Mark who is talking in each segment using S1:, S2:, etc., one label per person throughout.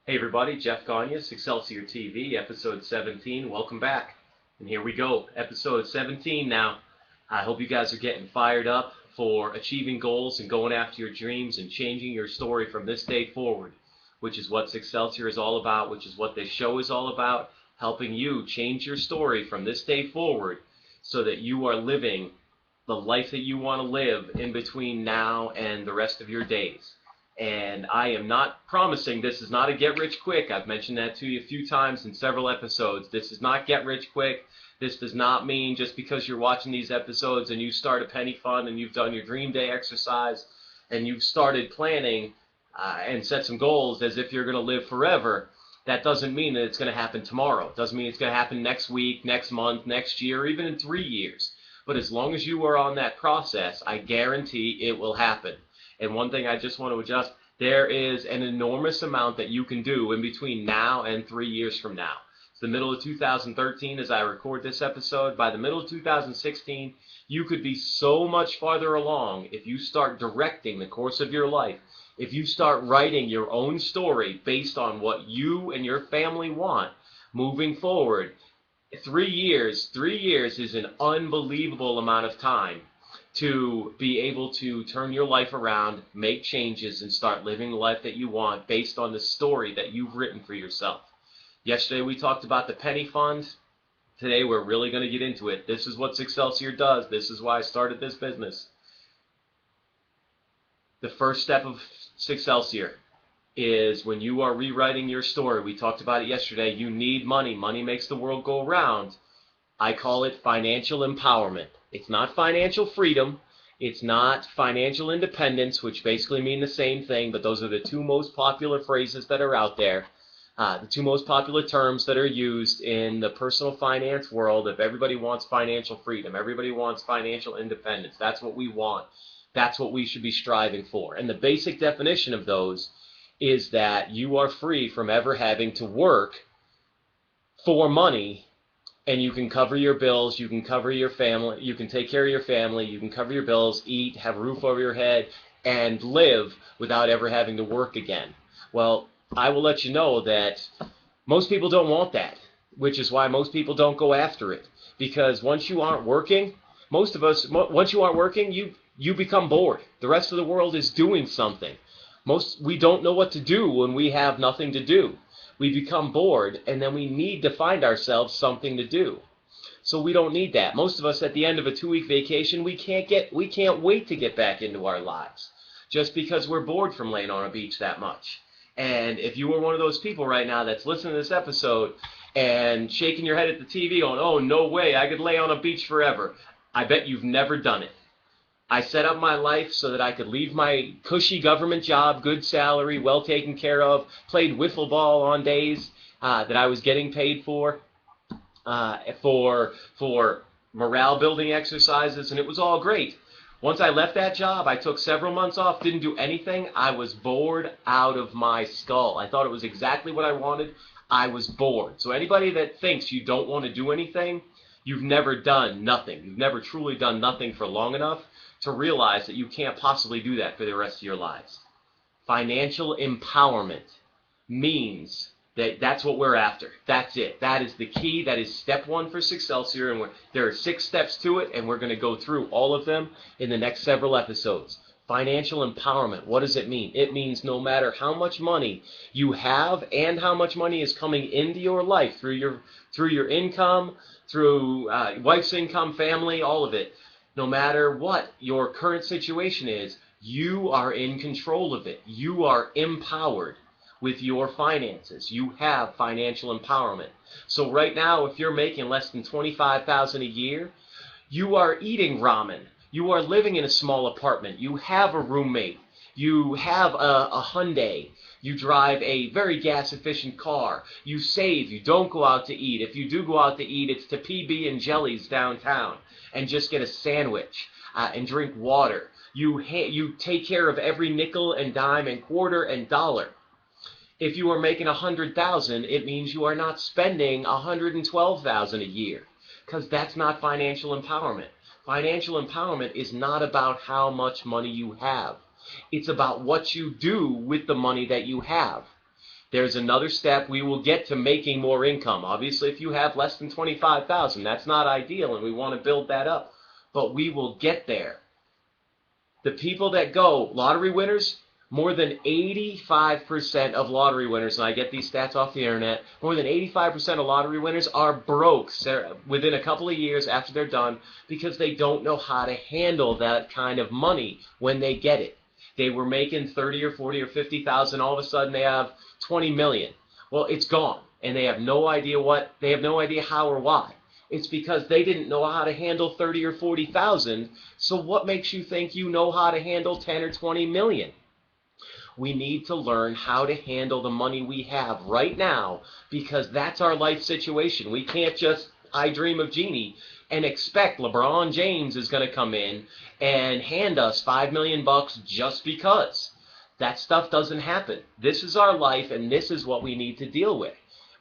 S1: Hey everybody, Jeff Gagne, Succelsior TV, episode 17. Welcome back. And here we go, episode 17 now. I hope you guys are getting fired up for achieving goals and going after your dreams and changing your story from this day forward, which is what Succelsior is all about, which is what this show is all about, helping you change your story from this day forward so that you are living the life that you want to live in between now and the rest of your days. And I am not promising this is not a get rich quick. I've mentioned that to you a few times in several episodes. This is not get rich quick. This does not mean just because you're watching these episodes and you start a penny fund and you've done your dream day exercise and you've started planning and set some goals as if you're going to live forever. That doesn't mean that it's going to happen tomorrow. It doesn't mean it's going to happen next week, next month, next year, or even in 3 years. But as long as you are on that process, I guarantee it will happen. And one thing I just want to adjust, there is an enormous amount that you can do in between now and 3 years from now. It's the middle of 2013 as I record this episode. By the middle of 2016, you could be so much farther along if you start directing the course of your life. If you start writing your own story based on what you and your family want moving forward. 3 years, 3 years is an unbelievable amount of time to be able to turn your life around, make changes, and start living the life that you want based on the story that you've written for yourself. Yesterday we talked about the penny fund. Today we're really going to get into it. This is what Succelsior does. This is why I started this business. The first step of Succelsior is when you are rewriting your story. We talked about it yesterday. You need money. Money makes the world go round. I call it financial empowerment. It's not financial freedom. It's not financial independence, which basically mean the same thing, but those are the two most popular phrases that are out there. The two most popular terms that are used in the personal finance world. If everybody wants financial freedom, everybody wants financial independence. That's what we want. That's what we should be striving for. And the basic definition of those is that you are free from ever having to work for money, and you can cover your bills, you can cover your family, you can take care of your family, you can cover your bills, eat, have a roof over your head, and live without ever having to work again. Well, I will let you know that most people don't want that, which is why most people don't go after it. Because once you aren't working, most of us, once you aren't working, you become bored. The rest of the world is doing something. We don't know what to do when we have nothing to do. We become bored, and then we need to find ourselves something to do. So we don't need that. Most of us at the end of a 2-week vacation, we can't wait to get back into our lives just because we're bored from laying on a beach that much. And if you were one of those people right now that's listening to this episode and shaking your head at the TV going, oh, no way, I could lay on a beach forever, I bet you've never done it. I set up my life so that I could leave my cushy government job, good salary, well taken care of, played wiffle ball on days that I was getting paid for morale building exercises, and it was all great. Once I left that job, I took several months off, didn't do anything. I was bored out of my skull. I thought it was exactly what I wanted. I was bored. So anybody that thinks you don't want to do anything, you've never done nothing. You've never truly done nothing for long enough to realize that you can't possibly do that for the rest of your lives. Financial empowerment means that's what we're after. That's it. That is the key. That is step one for Succelsior, and there are 6 steps to it, and we're going to go through all of them in the next several episodes. Financial empowerment, what does it mean? It means no matter how much money you have and how much money is coming into your life through your income, through wife's income, family, all of it, no matter what your current situation is, you are in control of it. You are empowered with your finances. You have financial empowerment. So right now, if you're making less than $25,000 a year, you are eating ramen. You are living in a small apartment. You have a roommate. You have a Hyundai. You drive a very gas-efficient car. You save. You don't go out to eat. If you do go out to eat, it's to PB and Jellies downtown and just get a sandwich and drink water. You take care of every nickel and dime and quarter and dollar. If you are making $100,000, it means you are not spending $112,000 a year, because that's not financial empowerment. Financial empowerment is not about how much money you have. It's about what you do with the money that you have. There's another step. We will get to making more income. Obviously, if you have less than 25,000, that's not ideal, and we want to build that up. But we will get there. The people that go, lottery winners, more than 85% of lottery winners, and I get these stats off the internet, more than 85% of lottery winners are broke within a couple of years after they're done because they don't know how to handle that kind of money when they get it. They were making 30 or 40 or 50,000, all of a sudden they have 20 million. Well, it's gone, and they have no idea how or why. It's because they didn't know how to handle 30 or 40,000. So what makes you think you know how to handle 10 or 20 million? We need to learn how to handle the money we have right now because that's our life situation. We can't just, I dream of Genie, and expect LeBron James is going to come in and hand us $5 million just because. That stuff doesn't happen. This is our life, and this is what we need to deal with.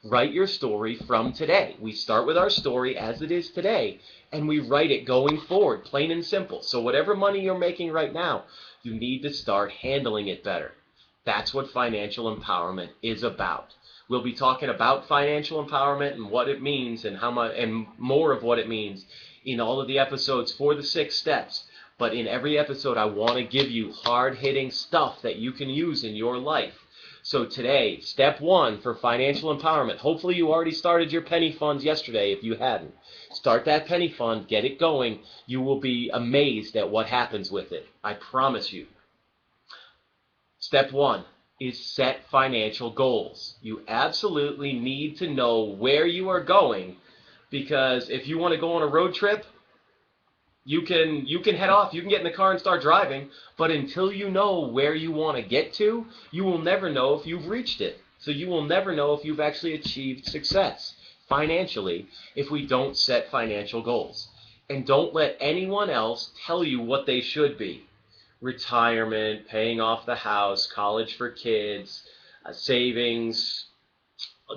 S1: Write your story from today. We start with our story as it is today, and we write it going forward, plain and simple. So whatever money you're making right now, you need to start handling it better. That's what financial empowerment is about. We'll be talking about financial empowerment and what it means and how much and more of what it means in all of the episodes for the 6 steps. But in every episode, I want to give you hard-hitting stuff that you can use in your life. So today, step 1 for financial empowerment. Hopefully you already started your penny fund yesterday if you hadn't. Start that penny fund, get it going. You will be amazed at what happens with it. I promise you. Step 1 is set financial goals. You absolutely need to know where you are going because if you want to go on a road trip, you can head off, you can get in the car and start driving, but until you know where you want to get to, you will never know if you've reached it. So you will never know if you've actually achieved success financially if we don't set financial goals. And don't let anyone else tell you what they should be. Retirement, paying off the house, college for kids, savings,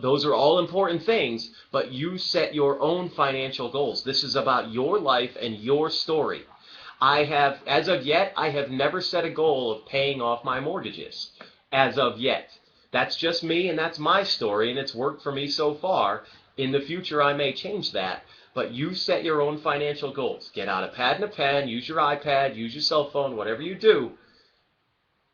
S1: those are all important things, but you set your own financial goals. This is about your life and your story. As of yet, I have never set a goal of paying off my mortgages. As of yet. That's just me and that's my story and it's worked for me so far. In the future, I may change that. But you set your own financial goals. Get out a pad and a pen, use your iPad, use your cell phone, whatever you do.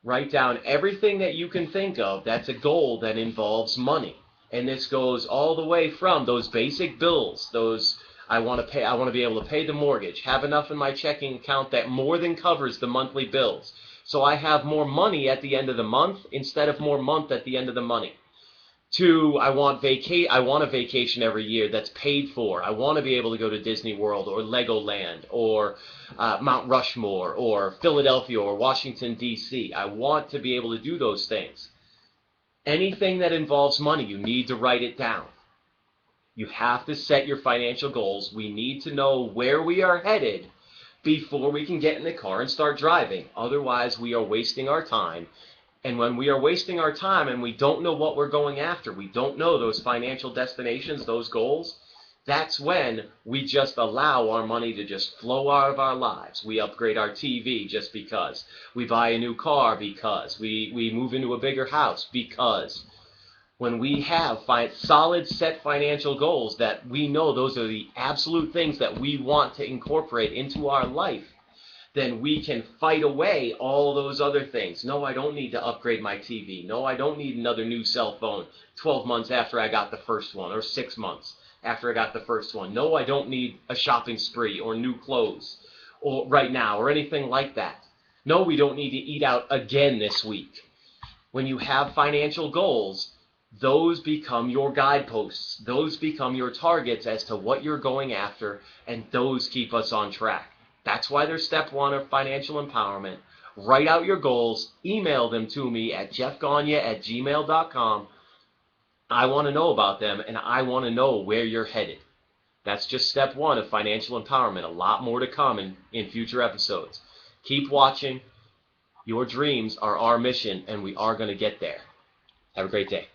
S1: Write down everything that you can think of that's a goal that involves money. And this goes all the way from those basic bills, those I want to be able to pay the mortgage, have enough in my checking account that more than covers the monthly bills. So I have more money at the end of the month instead of more month at the end of the money. To I want a vacation every year that's paid for. I want to be able to go to Disney World or Legoland or Mount Rushmore or Philadelphia or Washington, D.C. I want to be able to do those things. Anything that involves money, you need to write it down. You have to set your financial goals. We need to know where we are headed before we can get in the car and start driving. Otherwise, we are wasting our time. And when we are wasting our time and we don't know what we're going after, we don't know those financial destinations, those goals, that's when we just allow our money to just flow out of our lives. We upgrade our TV just because. We buy a new car because. We move into a bigger house because. When we have solid set financial goals that we know those are the absolute things that we want to incorporate into our life, then we can fight away all those other things. No, I don't need to upgrade my TV. No, I don't need another new cell phone 12 months after I got the first one or 6 months after I got the first one. No, I don't need a shopping spree or new clothes or right now or anything like that. No, we don't need to eat out again this week. When you have financial goals, those become your guideposts. Those become your targets as to what you're going after, and those keep us on track. That's why there's step 1 of financial empowerment. Write out your goals. Email them to me at jeffgagne@gmail.com. I want to know about them, and I want to know where you're headed. That's just step 1 of financial empowerment. A lot more to come in future episodes. Keep watching. Your dreams are our mission, and we are going to get there. Have a great day.